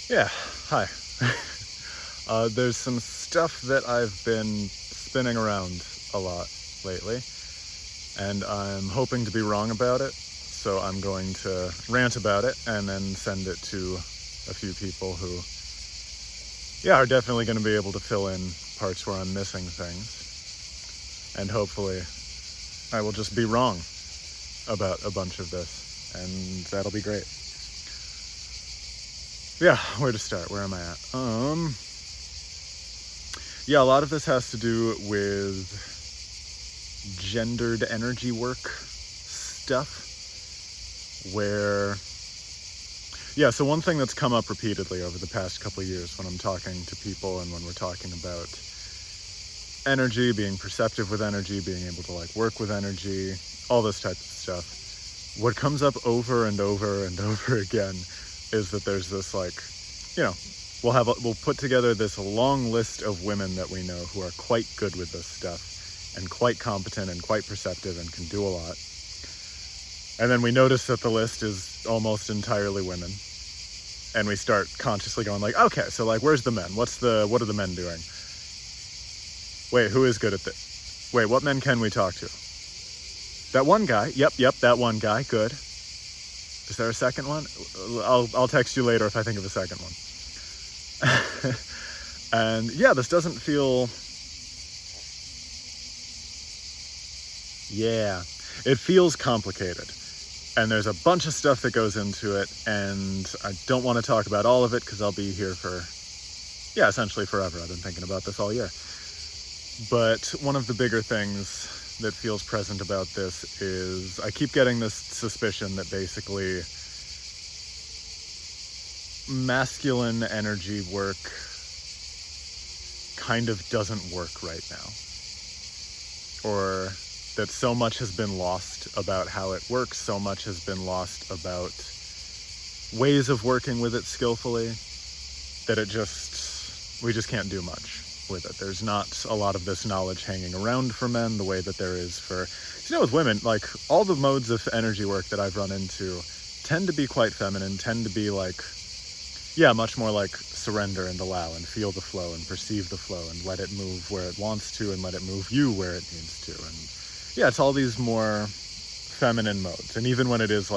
Yeah, hi. There's some stuff that I've been spinning around a lot lately, and I'm hoping to be wrong about it, so I'm going to rant about it and then send it to a few people who, are definitely going to be able to fill in parts where I'm missing things, and hopefully I will just be wrong about a bunch of this, and that'll be great. Yeah, where to start? Where am I at? A lot of this has to do with gendered energy work stuff, so one thing that's come up repeatedly over the past couple of years when I'm talking to people and when we're talking about energy, being perceptive with energy, being able to work with energy, all this type of stuff, what comes up over and over and over again is that there's this we'll put together this long list of women that we know who are quite good with this stuff and quite competent and quite perceptive and can do a lot. And then we notice that the list is almost entirely women. And we start consciously going okay, so where's the men? What are the men doing? Wait, who is good at this? Wait, what men can we talk to? That one guy. Yep, that one guy. Good. Is there a second one? I'll text you later if I think of a second one. And this doesn't feel... it feels complicated. And there's a bunch of stuff that goes into it, and I don't want to talk about all of it because I'll be here for, essentially forever. I've been thinking about this all year. But one of the bigger things that feels present about this is I keep getting this suspicion that basically masculine energy work kind of doesn't work right now. Or that so much has been lost about how it works, so much has been lost about ways of working with it skillfully, that we just can't do much with it. There's not a lot of this knowledge hanging around for men the way that there is for, with women, all the modes of energy work that I've run into tend to be quite feminine, tend to be much more surrender and allow and feel the flow and perceive the flow and let it move where it wants to and let it move you where it needs to. And it's all these more feminine modes. And even when it is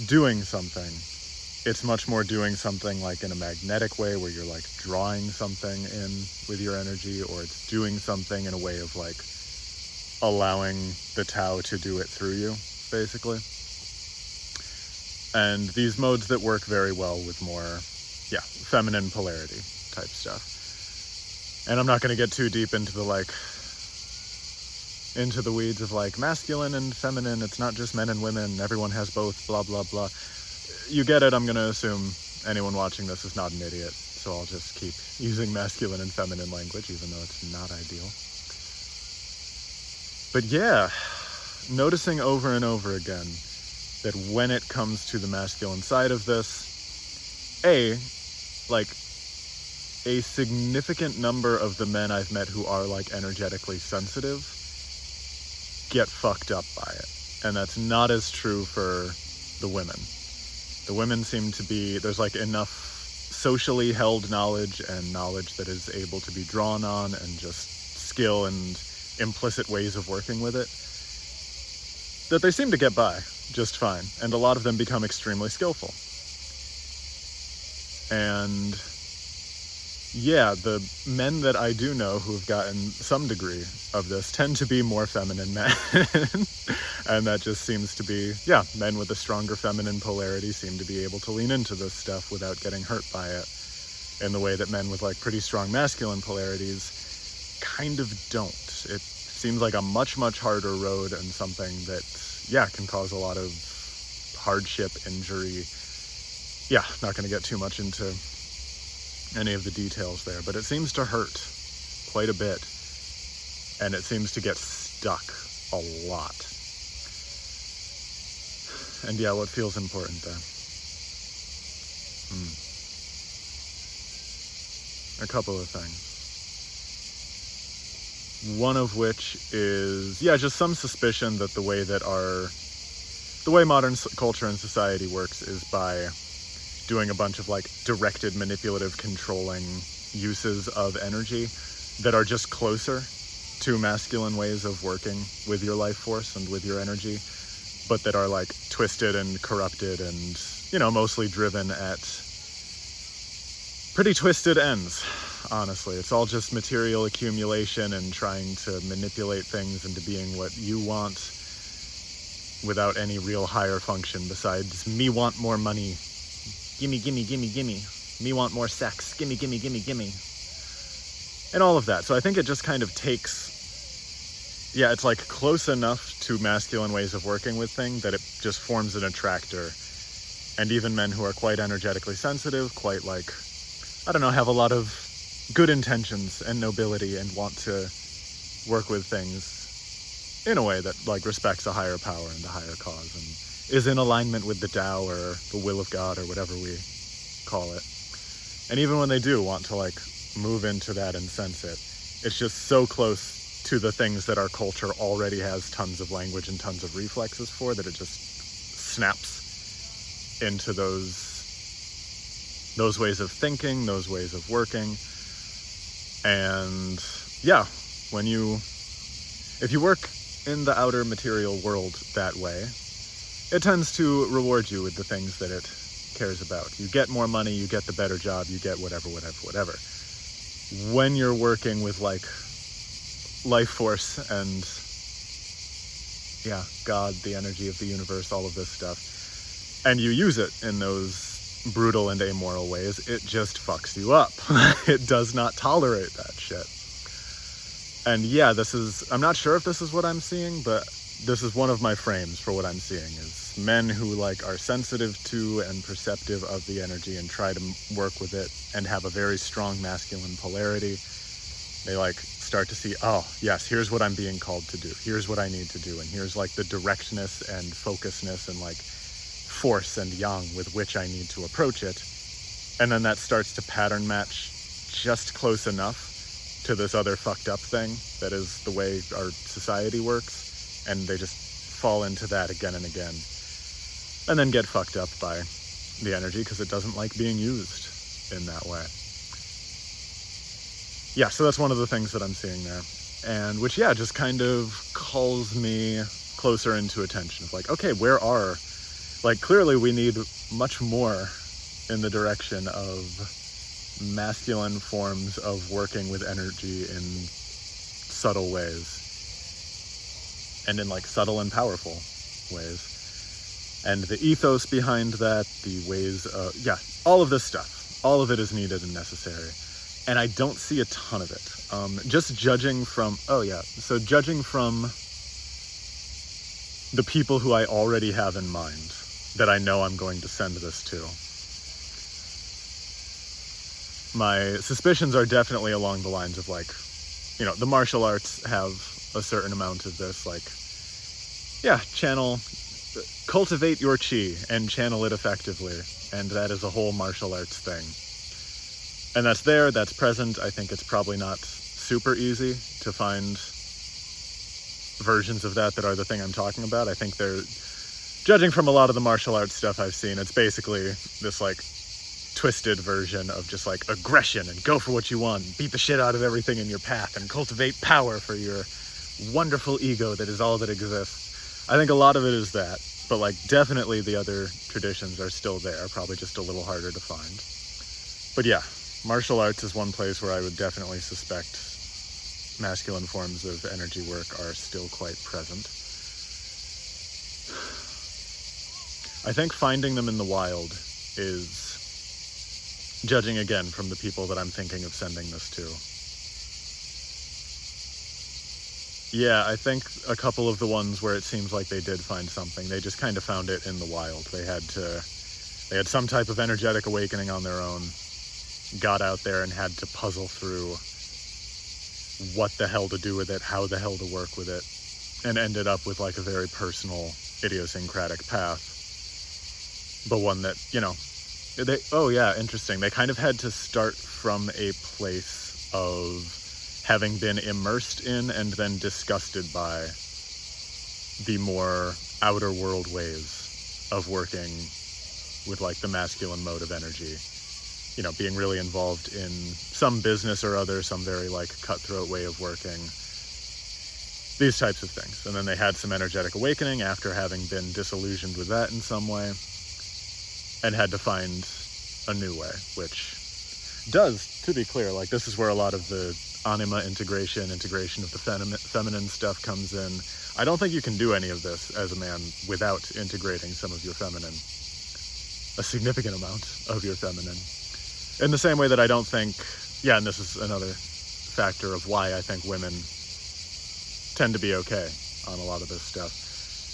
doing something, it's much more doing something in a magnetic way where you're drawing something in with your energy, or it's doing something in a way of allowing the Tao to do it through you, basically. And these modes that work very well with more, feminine polarity type stuff. And I'm not going to get too deep into the into the weeds of masculine and feminine. It's not just men and women. Everyone has both, blah, blah, blah. You get it. I'm going to assume anyone watching this is not an idiot. So I'll just keep using masculine and feminine language, even though it's not ideal. But noticing over and over again that when it comes to the masculine side of this, a significant number of the men I've met who are energetically sensitive get fucked up by it. And that's not as true for the women. The women seem to be, there's enough socially held knowledge and knowledge that is able to be drawn on and just skill and implicit ways of working with it, that they seem to get by just fine. And a lot of them become extremely skillful. And the men that I do know who have gotten some degree of this tend to be more feminine men. And that just seems to be, men with a stronger feminine polarity seem to be able to lean into this stuff without getting hurt by it, in the way that men with pretty strong masculine polarities kind of don't. It seems like a much, much harder road, and something that, can cause a lot of hardship, injury. Not going to get too much into any of the details there, but it seems to hurt quite a bit, and it seems to get stuck a lot. And what feels important there? A couple of things. One of which is, just some suspicion that the way modern culture and society works is by doing a bunch of like directed, manipulative, controlling uses of energy that are just closer to masculine ways of working with your life force and with your energy, but that are like twisted and corrupted and, you know, mostly driven at pretty twisted ends, honestly. It's all just material accumulation and trying to manipulate things into being what you want without any real higher function besides me want more money. Gimme, gimme, gimme, gimme. Me want more sex. Gimme, gimme, gimme, gimme. And all of that. So I think it just kind of takes, yeah, it's like close enough to masculine ways of working with things that it just forms an attractor. And even men who are quite energetically sensitive, quite like, I don't know, have a lot of good intentions and nobility and want to work with things in a way that like respects a higher power and a higher cause and is in alignment with the Tao or the will of God or whatever we call it. And even when they do want to like move into that and sense it, it's just so close to the things that our culture already has tons of language and tons of reflexes for that it just snaps into those ways of thinking, those ways of working. And yeah, if you work in the outer material world that way, it tends to reward you with the things that it cares about. You get more money, you get the better job, you get whatever. When you're working with like life force and yeah, God, the energy of the universe, all of this stuff, and you use it in those brutal and amoral ways, it just fucks you up. It does not tolerate that shit. And yeah, I'm not sure if this is what I'm seeing, but this is one of my frames for what I'm seeing, is men who like are sensitive to and perceptive of the energy and try to work with it and have a very strong masculine polarity. They like start to see, oh yes, here's what I'm being called to do. Here's what I need to do. And here's like the directness and focusness and like force and yang with which I need to approach it. And then that starts to pattern match just close enough to this other fucked up thing that is the way our society works. And they just fall into that again and again. And then get fucked up by the energy because it doesn't like being used in that way. Yeah, so that's one of the things that I'm seeing there. And which, yeah, just kind of calls me closer into attention of like, okay, like clearly we need much more in the direction of masculine forms of working with energy in subtle ways. And in like subtle and powerful ways. And the ethos behind that, the ways yeah, all of this stuff, all of it is needed and necessary. And I don't see a ton of it. Just judging from the people who I already have in mind that I know I'm going to send this to. My suspicions are definitely along the lines of like, you know, the martial arts have a certain amount of this, like, yeah, cultivate your chi and channel it effectively. And that is a whole martial arts thing. And that's there, that's present. I think it's probably not super easy to find versions of that are the thing I'm talking about. I think they're, judging from a lot of the martial arts stuff I've seen, it's basically this like twisted version of just like aggression and go for what you want, beat the shit out of everything in your path and cultivate power for your wonderful ego that is all that exists. I think a lot of it is that, but like definitely the other traditions are still there, probably just a little harder to find. But yeah, martial arts is one place where I would definitely suspect masculine forms of energy work are still quite present. I think finding them in the wild is, judging again from the people that I'm thinking of sending this to. Yeah, I think a couple of the ones where it seems like they did find something, they just kind of found it in the wild. They had some type of energetic awakening on their own, got out there and had to puzzle through what the hell to do with it, how the hell to work with it, and ended up with like a very personal, idiosyncratic path. But one that, you know, interesting. They kind of had to start from a place of having been immersed in and then disgusted by the more outer world ways of working with like the masculine mode of energy, you know, being really involved in some business or other, some very like cutthroat way of working, these types of things. And then they had some energetic awakening after having been disillusioned with that in some way, and had to find a new way, which does, to be clear, like this is where a lot of the anima integration of the feminine stuff comes in. I don't think you can do any of this as a man without integrating some of your feminine, a significant amount of your feminine. In the same way that I don't think, yeah, and this is another factor of why I think women tend to be okay on a lot of this stuff,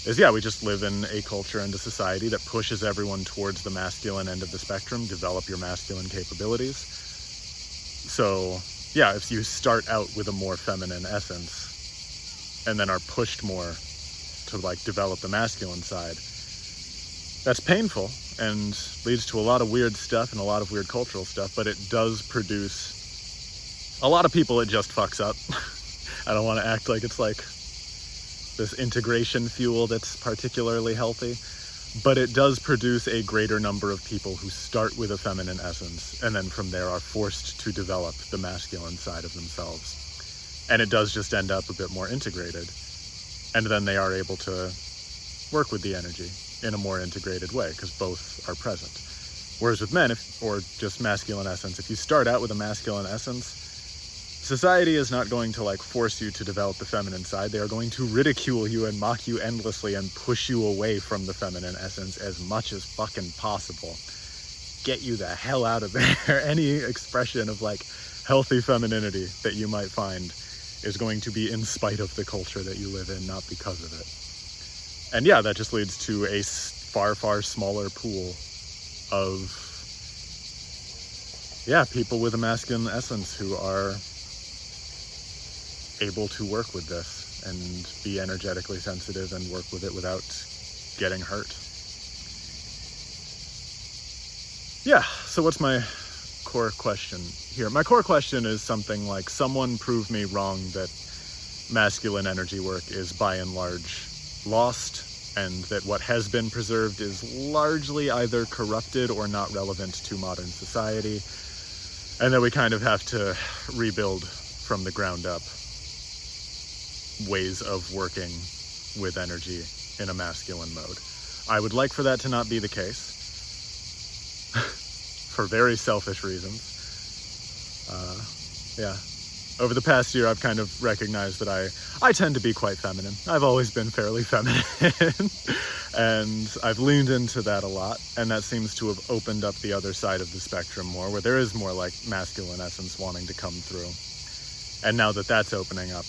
is, yeah, we just live in a culture and a society that pushes everyone towards the masculine end of the spectrum. Develop your masculine capabilities. So, yeah, if you start out with a more feminine essence and then are pushed more to like develop the masculine side, that's painful and leads to a lot of weird stuff and a lot of weird cultural stuff, but it does produce a lot of people it just fucks up. I don't want to act like it's like this integration fuel that's particularly healthy, but it does produce a greater number of people who start with a feminine essence and then from there are forced to develop the masculine side of themselves. And it does just end up a bit more integrated. And then they are able to work with the energy in a more integrated way because both are present. Whereas with men, or just masculine essence, if you start out with a masculine essence, society is not going to like force you to develop the feminine side. They are going to ridicule you and mock you endlessly and push you away from the feminine essence as much as fucking possible. Get you the hell out of there. Any expression of like healthy femininity that you might find is going to be in spite of the culture that you live in, not because of it. And yeah, that just leads to a far, far smaller pool of, yeah, people with a masculine essence who are able to work with this and be energetically sensitive and work with it without getting hurt. Yeah, so what's my core question here? My core question is something like, someone prove me wrong that masculine energy work is by and large lost, and that what has been preserved is largely either corrupted or not relevant to modern society, and that we kind of have to rebuild from the ground up ways of working with energy in a masculine mode. I would like for that to not be the case, for very selfish reasons. Yeah. Over the past year, I've kind of recognized that I tend to be quite feminine. I've always been fairly feminine, and I've leaned into that a lot, and that seems to have opened up the other side of the spectrum more, where there is more like masculine essence wanting to come through. And now that that's opening up,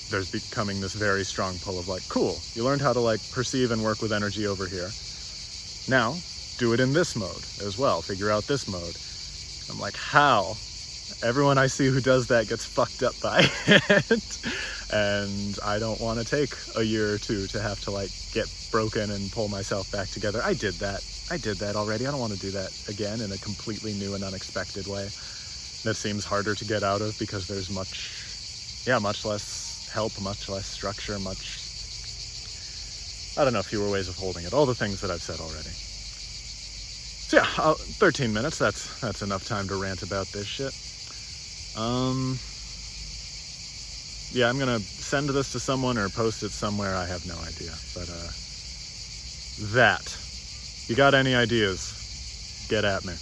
there's becoming this very strong pull of like, cool, you learned how to like perceive and work with energy over here. Now, do it in this mode as well. Figure out this mode. I'm like, how? Everyone I see who does that gets fucked up by it. And I don't want to take a year or two to have to like get broken and pull myself back together. I did that already. I don't want to do that again in a completely new and unexpected way. That seems harder to get out of because there's much less help, much less structure, fewer ways of holding it. All the things that I've said already. So yeah, 13 minutes, that's enough time to rant about this shit. Yeah, I'm gonna send this to someone or post it somewhere, I have no idea. But you got any ideas, get at me.